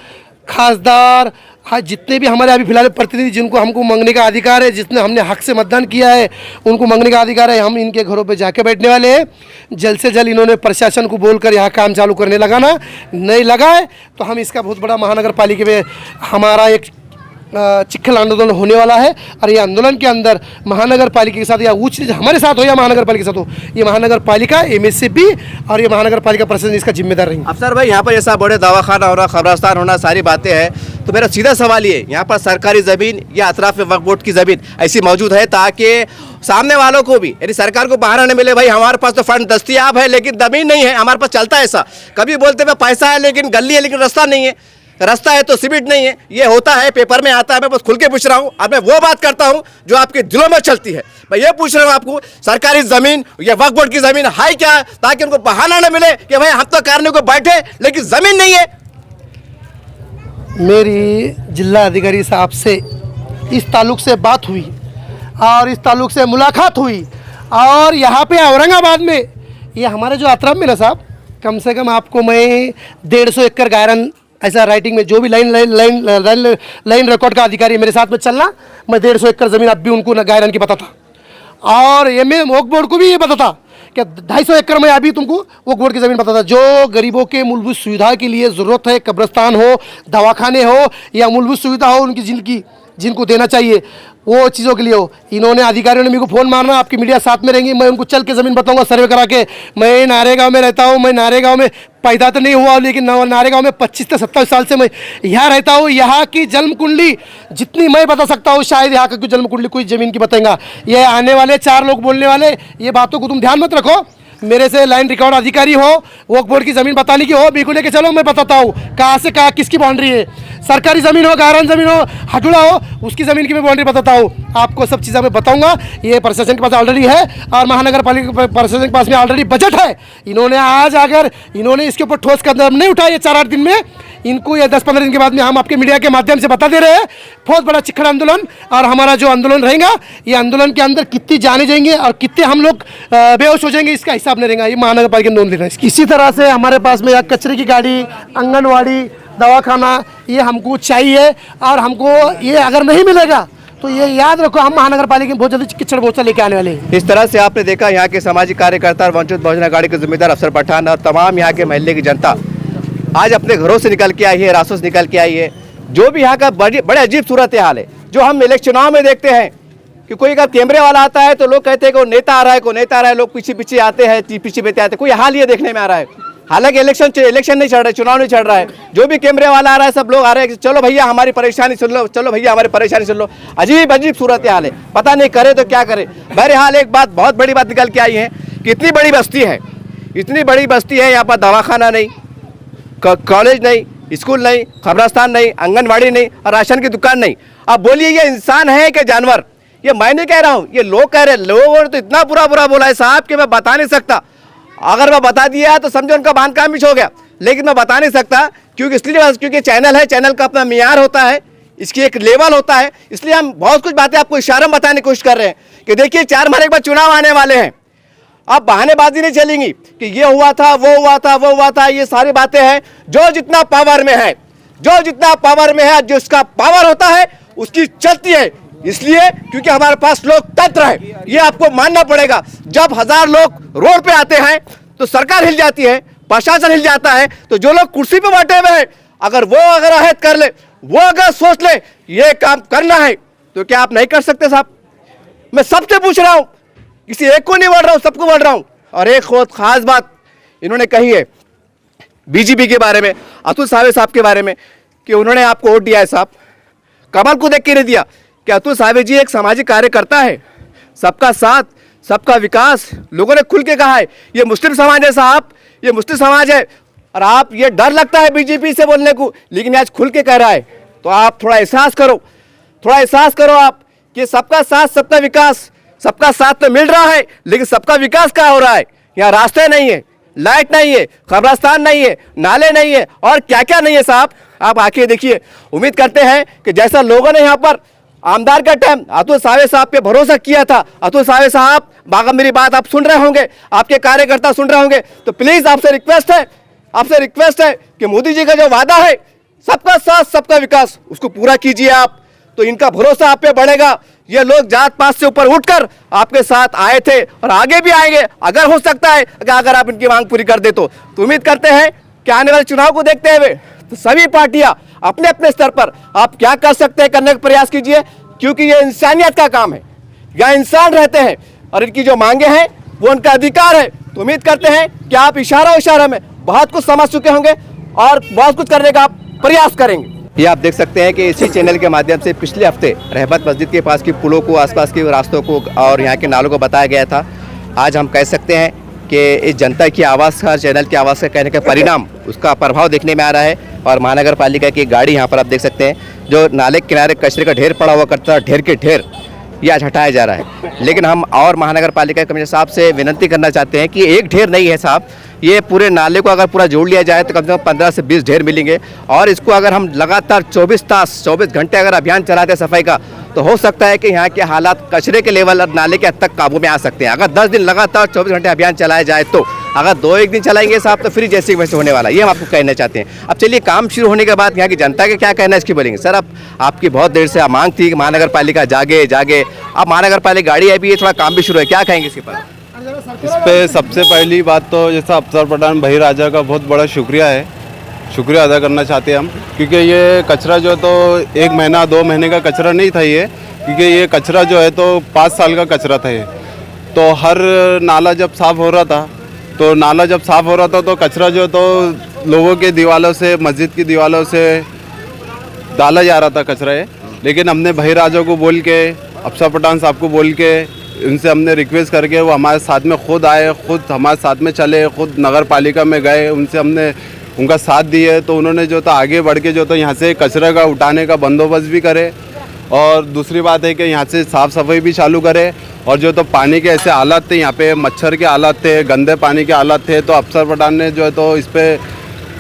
खासदार, हाँ जितने भी हमारे अभी फिलहाल प्रतिनिधि जिनको हमको मांगने का अधिकार है, जिसने हमने हक से मतदान किया है उनको मांगने का अधिकार है, हम इनके घरों पे जाके बैठने वाले हैं। जल्द से जल्द इन्होंने प्रशासन को बोलकर यहाँ काम चालू करने लगाना, नहीं लगाए तो हम इसका बहुत बड़ा महानगर पालिका में हमारा एक चिखल आंदोलन होने वाला है। और ये आंदोलन के अंदर महानगर पालिका के साथ या उच्च हमारे साथ हो या महानगर पालिका के साथ हो, ये महानगर पालिका, एमएसपी और ये महानगर पालिका प्रशासन इसका जिम्मेदार रहेंगे। अफसर भाई यहाँ पर ऐसा बड़े दवाखाना होना, कब्रस्तान होना, सारी बातें हैं, तो मेरा सीधा सवाल ये, यहाँ पर सरकारी ज़मीन या अतराफ में वक्फ बोर्ड की ज़मीन ऐसी मौजूद है ताकि सामने वालों को भी, यदि सरकार को बहाना नहीं मिले भाई हमारे पास तो फंड दस्तियाब है लेकिन ज़मीन नहीं है, हमारे पास चलता है ऐसा, कभी बोलते हैं पैसा है लेकिन गली है लेकिन रास्ता नहीं है, रास्ता है तो सीमेंट नहीं है, ये होता है, पेपर में आता है। मैं बस खुल के पूछ रहा हूँ, अब मैं वो बात करता हूँ जो आपके दिलों में चलती है। मैं ये पूछ रहा हूँ आपको, सरकारी ज़मीन या वक्फ बोर्ड की ज़मीन है क्या, ताकि उनको बहाना न मिले कि भाई हम तो करने को बैठे लेकिन ज़मीन नहीं है। मेरी जिला अधिकारी साहब से इस ताल्लुक से बात हुई और इस ताल्लुक से मुलाकात हुई, और यहाँ पे औरंगाबाद में ये हमारे जो अतराफ में ना साहब, कम से कम आपको मैं 150 एकड़ गायरन ऐसा राइटिंग में जो भी लाइन रिकॉर्ड का अधिकारी मेरे साथ में चलना, मैं 150 एकड़ ज़मीन अब भी उनको गायरन की पता था, और ये मैं वक्फ बोर्ड को भी ये पता था कि 250 एकड़ में अभी तुमको वक्फ बोर्ड की ज़मीन पता था। जो गरीबों के मूलभूत सुविधा के लिए ज़रूरत है, कब्रस्तान हो, दवाखाने हो या मूलभूत सुविधा हो उनकी जिनको देना चाहिए वो चीज़ों के लिए हो, इन्होंने अधिकारियों ने मेरे को फ़ोन मारना, आपकी मीडिया साथ में रहेंगी, मैं उनको चल के ज़मीन बताऊंगा सर्वे करा के। मैं नारेगांव में रहता हूँ, मैं नारेगांव में पैदा तो नहीं हुआ लेकिन नारेगांव में 25 से 27 साल से मैं यहाँ रहता हूँ। यहाँ की जन्म कुंडली जितनी मैं बता सकता हूँ शायद यहाँ की जन्म कुंडली कोई ज़मीन की बताएंगा। ये आने वाले 4 लोग बोलने वाले, ये बातों को तुम ध्यान मत रखो। मेरे से लाइन रिकॉर्ड अधिकारी हो, वक्फ बोर्ड की ज़मीन बताने की हो, बिल्कुल लेके चलो, मैं बताता हूँ कहाँ से कहाँ किसकी बाउंड्री है। सरकारी ज़मीन हो, गायरन ज़मीन हो, हटुड़ा हो, उसकी ज़मीन की मैं बाउंड्री बताता हूँ आपको, सब चीज़ें मैं बताऊँगा। ये प्रशासन के पास ऑलरेडी है और महानगर पालिका प्रशासन के पास में ऑलरेडी बजट है। इन्होंने आज अगर इन्होंने इसके ऊपर ठोस कदम नहीं उठाया 4-8 दिन में, इनको ये 10-15 दिन के बाद में हम आपके मीडिया के माध्यम से बता दे रहे हैं, बहुत बड़ा चिखड़ आंदोलन। और हमारा जो आंदोलन रहेगा, ये आंदोलन के अंदर कितनी जाने जाएंगे और कितने हम लोग बेहोश हो जाएंगे, इसका हिसाब नहीं रहेगा। ये महानगर पालिका नोंद ले रहे हैं। इसी तरह से हमारे पास में कचरे की गाड़ी, आंगनवाड़ी, दवाखाना, ये हमको चाहिए। और हमको ये अगर नहीं मिलेगा तो ये याद रखो, हम महानगर पालिका में बहुत जल्दी किचड़ मोर्चा लेके आने वाले हैं। इस तरह से आपने देखा यहाँ के सामाजिक कार्यकर्ता और वंचित बहुजन अघाड़ी के जिम्मेदार अफसर पठान और तमाम यहाँ के मोहल्ले की जनता आज अपने घरों से निकल के आई है, रास्तों से निकल के आई है। जो भी यहाँ का बड़े अजीब सूरत हाल है, जो हम इलेक्शन चुनाव में देखते हैं कि कोई अगर कैमरे वाला आता है तो लोग कहते हैं कि वो नेता आ रहा है, कोई नेता आ रहा है, लोग पीछे पीछे आते हैं, पीछे आते हैं। कोई हाल ये देखने में आ रहा है। हालांकि इलेक्शन नहीं चल रहा है, चुनाव नहीं चल रहा है, जो भी कैमरे वाला आ रहा है सब लोग आ रहे हैं, चलो भैया हमारी परेशानी सुन लो, चलो भैया हमारी परेशानी सुन लो। अजीब सूरत हाल है, पता नहीं करे तो क्या करे। बहरहाल एक बात, बहुत बड़ी बात निकल के आई है कि इतनी बड़ी बस्ती है, इतनी बड़ी बस्ती है, यहाँ पर दवाखाना नहीं, कॉलेज नहीं, स्कूल नहीं, खबरस्तान नहीं, आंगनबाड़ी नहीं और राशन की दुकान नहीं। अब बोलिए ये इंसान है कि जानवर? ये मैं नहीं कह रहा हूँ, ये लोग कह रहे हैं। लोगों ने तो इतना बुरा बोला है साहब कि मैं बता नहीं सकता। अगर मैं बता दिया तो समझो उनका बांध काम हो गया, लेकिन मैं बता नहीं सकता क्योंकि चैनल है, चैनल का अपना मियार होता है, इसकी एक लेवल होता है। इसलिए हम बहुत कुछ बातें आपको इशारा में बताने की कोशिश कर रहे हैं कि देखिए 4 महीने के बाद चुनाव आने वाले हैं। अब बहानेबाजी नहीं चलेंगी कि ये हुआ था, वो हुआ था, वो हुआ था। ये सारी बातें हैं, जो जितना पावर में है, जिसका पावर होता है उसकी चलती है। इसलिए क्योंकि हमारे पास लोकतंत्र है, ये आपको मानना पड़ेगा। जब 1000 लोग रोड पे आते हैं तो सरकार हिल जाती है, प्रशासन हिल जाता है। तो जो लोग कुर्सी पे बैठे हुए हैं, अगर अहद कर ले, वो अगर सोच ले ये काम करना है, तो क्या आप नहीं कर सकते साहब? मैं सबसे पूछ रहा हूं, किसी एक को नहीं बोल रहा हूं, सबको बोल रहा हूं। और एक बहुत खास बात इन्होंने कही है बीजेपी के बारे में, अतुल सावे साहब के बारे में, कि उन्होंने आपको वोट दिया है साहब, कमल को देख के नहीं दिया। कि अतुल सावे जी एक सामाजिक कार्यकर्ता है, सबका साथ, सबका विकास, लोगों ने खुल के कहा है। ये मुस्लिम समाज है साहब, ये मुस्लिम समाज है। और आप, ये डर लगता है बीजेपी से बोलने को, लेकिन आज खुल के कह रहा है। तो आप थोड़ा एहसास करो आप कि सबका साथ, सबका विकास। सबका साथ तो मिल रहा है, लेकिन सबका विकास क्या हो रहा है? यहाँ रास्ते नहीं है, लाइट नहीं है, कब्रिस्तान नहीं है, नाले नहीं है, और क्या क्या नहीं है साहब। आप आके देखिए। उम्मीद करते हैं कि जैसा लोगों ने यहाँ पर आमदार का टाइम अतुल सावे साहब पे भरोसा किया था, अतुल सावे साहब बागा मेरी बात आप सुन रहे होंगे, आपके कार्यकर्ता सुन रहे होंगे, तो प्लीज आपसे रिक्वेस्ट है कि मोदी जी का जो वादा है सबका साथ, सबका विकास, उसको पूरा कीजिए आप। तो इनका भरोसा आप पे बढ़ेगा। ये लोग जात पात से ऊपर उठकर आपके साथ आए थे और आगे भी आएंगे, अगर हो सकता है अगर आप इनकी मांग पूरी कर दे तो उम्मीद करते हैं कि आने वाले चुनाव को देखते हुए तो सभी पार्टियां अपने अपने स्तर पर आप क्या कर सकते हैं करने का प्रयास कीजिए, क्योंकि ये इंसानियत का काम है। यहाँ इंसान रहते हैं और इनकी जो मांगे हैं वो उनका अधिकार है। तो उम्मीद करते हैं कि आप इशारा में बहुत कुछ समझ चुके होंगे और बहुत कुछ करने का आप प्रयास करेंगे। ये आप देख सकते हैं कि इसी चैनल के माध्यम से पिछले हफ्ते रहमत मस्जिद के पास की पुलों को, आसपास के रास्तों को और यहाँ के नालों को बताया गया था। आज हम कह सकते हैं कि इस जनता की आवाज़ का, चैनल की आवाज़ का कहने का परिणाम, उसका प्रभाव देखने में आ रहा है। और महानगर पालिका की गाड़ी यहाँ पर आप देख सकते हैं, जो नाले के किनारे कचरे का ढेर पड़ा हुआ करता है, ढेर के ढेर, ये आज हटाया जा रहा है। लेकिन हम और महानगर पालिका के कमिश्नर साहब से विनती करना चाहते हैं कि एक ढेर नहीं है साहब, ये पूरे नाले को अगर पूरा जोड़ लिया जाए तो कम से कम 15 से 20 ढेर मिलेंगे। और इसको अगर हम लगातार 24 घंटे अगर अभियान चलाते हैं सफाई का, तो हो सकता है कि यहाँ के हालात कचरे के लेवल और नाले के हद तक काबू में आ सकते हैं। अगर 10 दिन लगातार 24 घंटे अभियान चलाया जाए तो, अगर 2-1 दिन चलाएंगे साहब तो फिर जैसे वैसे होने वाला है, ये हम आपको कहना चाहते हैं। अब चलिए, काम शुरू होने के बाद यहाँ की जनता के क्या कहना है इसकी बोलेंगे। सर, अब आपकी बहुत देर से मांग थी कि महानगर पालिका जागे, अब महानगर पालिका गाड़ी आई भी है, थोड़ा काम भी शुरू है, क्या कहेंगे इसके पर? इस पे सबसे पहली बात तो जैसा अफसर पठान भाई राजा का बहुत बड़ा शुक्रिया अदा करना चाहते हैं हम, क्योंकि ये कचरा जो तो 1 महीना 2 महीने का कचरा नहीं था ये, क्योंकि ये कचरा जो है तो 5 साल का कचरा था ये। तो हर नाला जब साफ़ हो रहा था तो कचरा जो तो लोगों के दीवारों से, मस्जिद की दीवारों से डाला जा रहा था कचरा ये। लेकिन हमने भाई राजा को बोल के, अफसर पठान साहब को बोल के, उनसे हमने रिक्वेस्ट करके वो हमारे साथ में खुद आए, खुद हमारे साथ में चले, खुद नगर पालिका में गए, उनसे हमने उनका साथ दिए। तो उन्होंने जो था आगे बढ़ के जो तो यहाँ से कचरे का उठाने का बंदोबस्त भी करे, और दूसरी बात है कि यहाँ से साफ़ सफाई भी चालू करे। और जो तो पानी के ऐसे हालात थे, यहाँ पे मच्छर के हालात थे, गंदे पानी के हालात थे, तो अफसर पठान ने जो है तो इस पर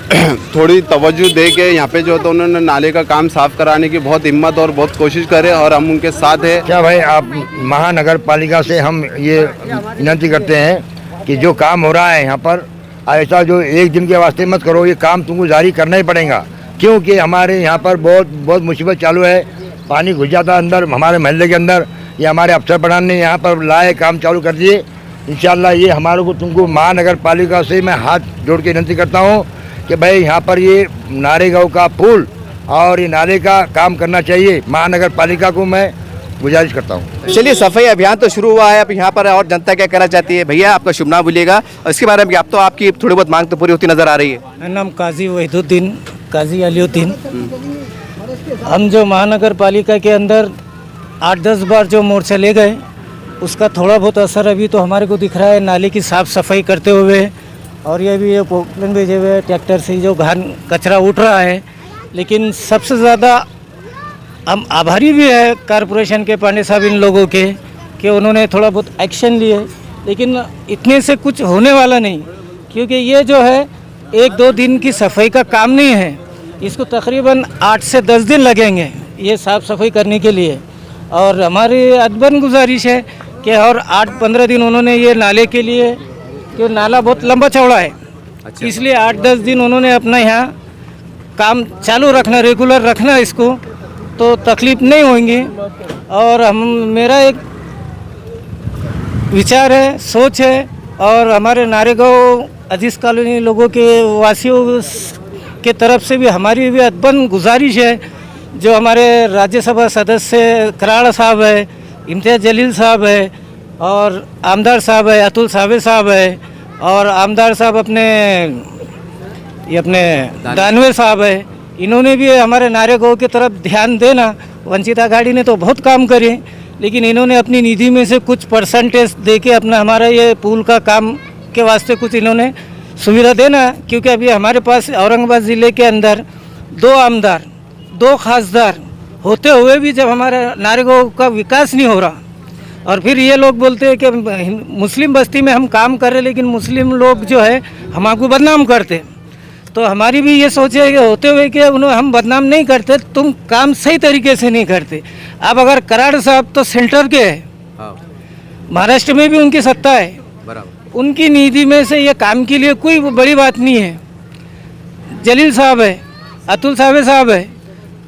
थोड़ी तवज्जो दे के यहाँ पे जो तो उन्होंने नाले का काम साफ कराने की बहुत हिम्मत और बहुत कोशिश करे और हम उनके साथ है। क्या भाई आप महानगर पालिका से हम ये विनती करते हैं कि जो काम हो रहा है यहाँ पर ऐसा जो एक दिन के वास्ते मत करो, ये काम तुमको जारी करना ही पड़ेगा, क्योंकि हमारे यहाँ पर बहुत मुसीबत चालू है। पानी घुस जाता है अंदर हमारे महल्ले के अंदर। ये हमारे अफसर प्रधान ने यहाँ पर लाए, काम चालू कर दिए। इंशाल्लाह ये हमारे को तुमको महानगर पालिका से मैं हाथ जोड़ के विनती करता हूँ कि भाई यहाँ पर ये नारेगांव का पुल और ये नाले का काम करना चाहिए। महानगर पालिका को मैं गुजारिश करता हूँ। चलिए, सफाई अभियान तो शुरू हुआ है, अब यहाँ पर और जनता क्या करना चाहती है। भैया आपका शुभ नाम भूलिएगा और इसके बारे में आप तो आपकी थोड़ी बहुत मांग तो पूरी होती नजर आ रही है। मेरा नाम काजी वहीदुद्दीन, काजी अलीउद्दीन। हम जो महानगर पालिका के अंदर 8-10 बार जो मोर्चा ले गए, उसका थोड़ा बहुत असर अभी तो हमारे को दिख रहा है। नाले की साफ़ सफाई करते हुए और ये भी ये पोकलन भेजे हुए ट्रैक्टर से जो घान कचरा उठ रहा है। लेकिन सबसे ज़्यादा हम आभारी भी है कॉरपोरेशन के पांडे साहब इन लोगों के कि उन्होंने थोड़ा बहुत एक्शन लिए, लेकिन इतने से कुछ होने वाला नहीं, क्योंकि ये जो है 1-2 दिन की सफाई का काम नहीं है। इसको तकरीबन 8 से 10 दिन लगेंगे ये साफ़ सफाई करने के लिए। और हमारी अदबन गुजारिश है कि और 8-15 दिन उन्होंने ये नाले के लिए, कि नाला बहुत लंबा चौड़ा है, इसलिए 8-10 दिन उन्होंने अपना यहाँ काम चालू रखना, रेगुलर रखना इसको, तो तकलीफ नहीं होंगी। और मेरा एक विचार है, सोच है, और हमारे नारेगांव अजीज़ कॉलोनी लोगों के वासियों के तरफ से भी हमारी भी अदबन गुजारिश है, जो हमारे राज्यसभा सदस्य कराड़ साहब है, इम्तियाज़ जलील साहब है, और आमदार साहब है, अतुल सावे साहब है, और आमदार साहब अपने दानवे साहब है, इन्होंने भी हमारे नारेगांव की तरफ ध्यान देना। वंचित आघाड़ी ने तो बहुत काम करे, लेकिन इन्होंने अपनी निधि में से कुछ परसेंटेज दे के अपना हमारा ये पुल का काम के वास्ते कुछ इन्होंने सुविधा देना। क्योंकि अभी हमारे पास औरंगाबाद ज़िले के अंदर 2 आमदार, 2 खासदार होते हुए भी जब हमारे नारेगांव का विकास नहीं हो रहा, और फिर ये लोग बोलते हैं कि मुस्लिम बस्ती में हम काम कर रहे, लेकिन मुस्लिम लोग जो है हमको बदनाम करते। तो हमारी भी ये सोच है कि होते हुए कि उन्हें हम बदनाम नहीं करते, तुम काम सही तरीके से नहीं करते। अब अगर कराड़ साहब तो सेंटर के है, महाराष्ट्र में भी उनकी सत्ता है, उनकी निधि में से ये काम के लिए कोई बड़ी बात नहीं है। जलील साहब है, अतुल सावे साहब है,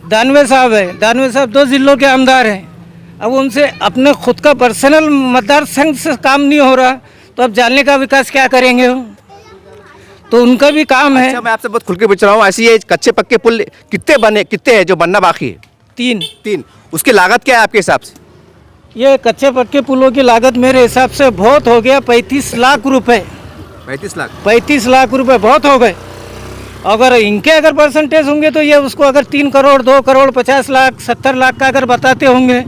दानवे साहब है। दानवे साहब 2 जिलों के आमदार हैं। अब उनसे अपने खुद का पर्सनल मतदार संघ से काम नहीं हो रहा, तो अब जानने का विकास क्या करेंगे वो? तो उनका भी काम है। अच्छा, मैं आपसे बहुत खुल के पूछ रहा हूँ, ऐसी ये कच्चे पक्के पुल कितने हैं जो बनना बाकी है? 3। उसकी लागत क्या है आपके हिसाब से? ये कच्चे पक्के पुलों की लागत मेरे हिसाब से बहुत हो गया, 35 लाख रुपए। 35 लाख रुपए बहुत हो गए। अगर इनके अगर परसेंटेज होंगे तो ये उसको अगर 3 करोड़, 2 करोड़, 50 लाख, 70 लाख का अगर बताते होंगे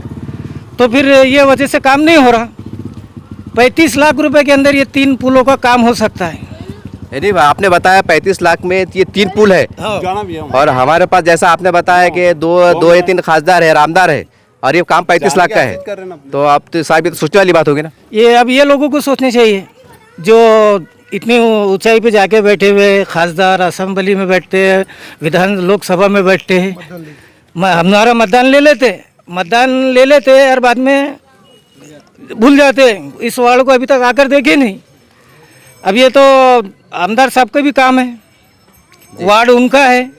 तो फिर ये वजह से काम नहीं हो रहा। 35 लाख रुपए के अंदर ये 3 पुलों का काम हो सकता है। नहीं, आपने बताया 35 लाख में ये 3 पुल है, और हमारे पास जैसा आपने बताया कि 2 या 3 खासदार है, आमदार है, और ये काम 35 लाख का है, तो आप तो साहब ये तो सोचने वाली बात होगी ना। ये अब ये लोगों को सोचना चाहिए, जो इतनी ऊंचाई पे जाके बैठे हुए खासदार असेंबली में बैठते हैं, विधान लोकसभा में बैठते हैं। हमारा मतदान ले लेते और बाद में भूल जाते हैं। इस वार्ड को अभी तक आकर देखे नहीं। अब ये तो आमदार साहब का भी काम है, वार्ड उनका है,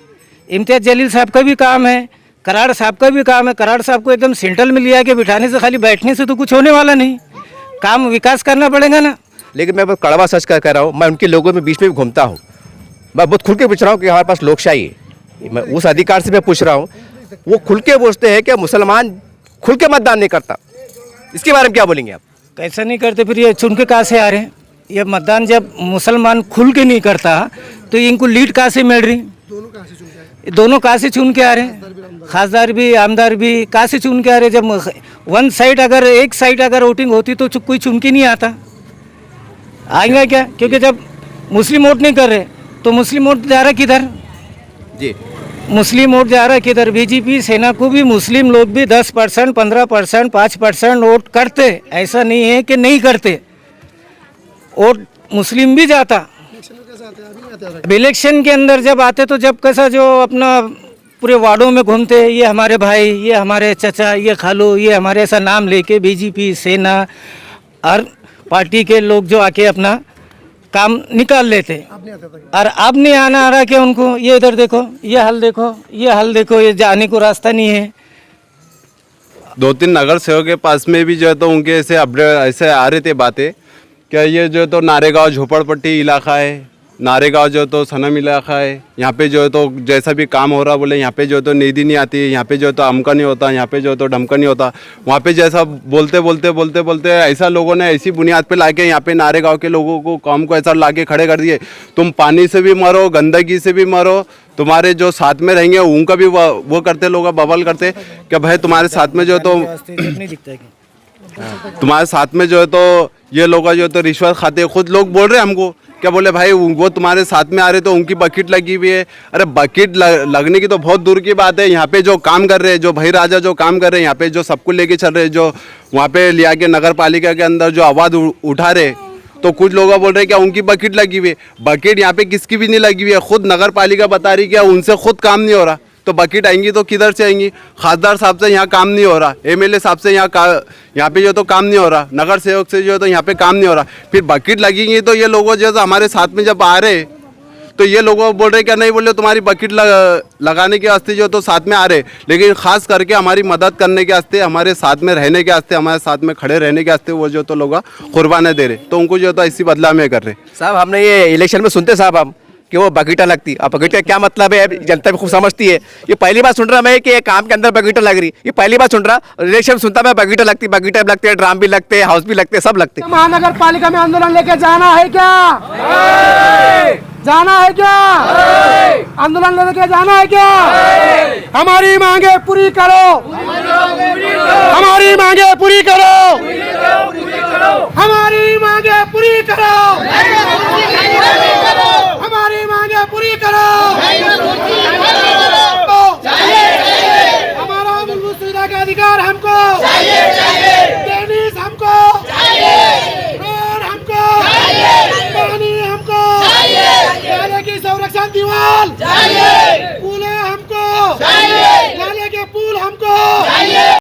इम्तियाज़ जलील साहब का भी काम है, कराड़ साहब का भी काम है। कराड़ साहब को एकदम सेंट्रल में लिया के बिठाने से, खाली बैठने से तो कुछ होने वाला नहीं, काम विकास करना पड़ेगा ना। लेकिन मैं बहुत कड़वा सच कह रहा हूँ, मैं उनके लोगों में बीच में भी घूमता हूँ, मैं बहुत खुल के पूछ रहा हूँ कि हमारे पास लोकशाही है। मैं उस अधिकार से मैं पूछ रहा हूँ, वो खुल के पूछते हैं कि मुसलमान खुल के मतदान नहीं करता, इसके बारे में क्या बोलेंगे आप? कैसा नहीं करते, फिर ये चुन के कहाँ से आ रहे हैं? ये मतदान जब मुसलमान खुल के नहीं करता तो इनको लीड कहाँ से मिल रही? दोनों कहाँ से चुन के आ रहे हैं? खासदार भी आमदार भी कहाँ से चुन के आ रहे? जब एक साइड अगर वोटिंग होती तो कोई चुन के नहीं आता, आएंगे क्या? क्योंकि जब मुस्लिम वोट नहीं कर रहे तो मुस्लिम वोट जा रहा किधर? जी, मुस्लिम वोट जा रहा है किधर? बीजेपी सेना को भी मुस्लिम लोग भी 10%, 15%, 5% वोट करते, ऐसा नहीं है कि नहीं करते। वोट मुस्लिम भी जाता, अब इलेक्शन के अंदर जब आते तो जब कैसा जो अपना पूरे वार्डों में घूमते हैं, ये हमारे भाई, ये हमारे चचा, ये खालू, ये हमारे ऐसा नाम लेके बीजेपी सेना और पार्टी के लोग जो आके अपना काम निकाल लेते, और अब नहीं आना आ रहा कि उनको ये इधर देखो, ये हाल देखो, ये हाल देखो, ये जाने को रास्ता नहीं है। 2-3 नगर सेवक के पास में भी जो है तो उनके ऐसे अपडेट ऐसे आ रहे थे बातें, क्या ये जो तो नारेगांव झोपड़पट्टी इलाका है, नारेगांव जो तो सनम इलाका है, यहाँ पे जो है तो जैसा भी काम हो रहा बोले यहाँ पे जो तो नींद नहीं आती, यहाँ पे जो तो अमका नहीं होता, यहाँ पे जो तो ढमका नहीं होता, वहाँ पे जैसा बोलते ऐसा लोगों ने ऐसी बुनियाद पे लाके यहाँ पे नारेगांव के लोगों को काम को ऐसा लाके खड़े कर दिए, तुम पानी से भी मरो, गंदगी से भी मरो, तुम्हारे जो साथ में रहेंगे उनका भी वो करते लोग बबल करते कि भाई तुम्हारे साथ में जो तो तुम्हारे साथ में जो है तो ये लोग जो तो रिश्वत खाते, खुद लोग बोल रहे हैं हमको, क्या बोले भाई वो तुम्हारे साथ में आ रहे तो उनकी बकेट लगी हुई है। अरे बकेट लगने की तो बहुत दूर की बात है, यहाँ पे जो काम कर रहे हैं, जो भाई राजा जो काम कर रहे हैं यहाँ पे, जो सबको लेके चल रहे हैं, जो वहाँ पे लिया के नगर पालिका के अंदर जो आवाज़ उठा रहे, तो कुछ लोग बोल रहे हैं क्या उनकी बकेट लगी हुई है। बकेट यहाँ पे किसकी भी नहीं लगी हुई है, खुद नगर पालिका बता रही क्या उनसे खुद काम नहीं हो रहा, तो बकेट आएंगी तो किधर से आएंगी। खासदार साहब से यहाँ काम नहीं हो रहा, एमएलए साहब से यहाँ पे जो तो काम नहीं हो रहा, नगर सेवक से जो तो यहाँ पे काम नहीं हो रहा, फिर बकेट लगेंगी तो ये लोगों जो हमारे साथ में जब आ रहे तो ये लोग बोल रहे क्या नहीं बोल रहे तुम्हारी बकेट लगाने के वास्ते जो तो साथ में आ रहे, लेकिन खास करके हमारी मदद करने के वास्ते, हमारे साथ में रहने के वास्ते, हमारे साथ में खड़े रहने के वास्ते वो जो तो लोग कुर्बाने दे रहे, तो उनको जो तो इसी बदला में कर रहे। साहब हमने ये इलेक्शन में सुनते साहब हम कि वो बगीटा लगती, अब बगीटा क्या मतलब है जनता भी खूब समझती है। ये पहली बार सुन रहा मैं कि काम के अंदर बगीटा लग रही, ये पहली बार सुन रहा। इलेक्शन सुनता मैं बगीटा लगती लगते हैं, ड्राम भी लगते हैं, हाउस भी लगते हैं, सब लगते हैं। महानगर पालिका में आंदोलन लेके जाना है क्या? जाना है क्या? आंदोलन लेके जाना है क्या? हमारी मांगे पूरी करो, हमारी मांगे पूरी करो, हमारी मांगे पूरी करो, हमारी मांगे पूरी करो। हमारा मूलभूत सुविधा का अधिकार हमको चाहिए, टेनिस हमको चाहिए, रोड हमको चाहिए, पानी हमको चाहिए, की संरक्षण दीवार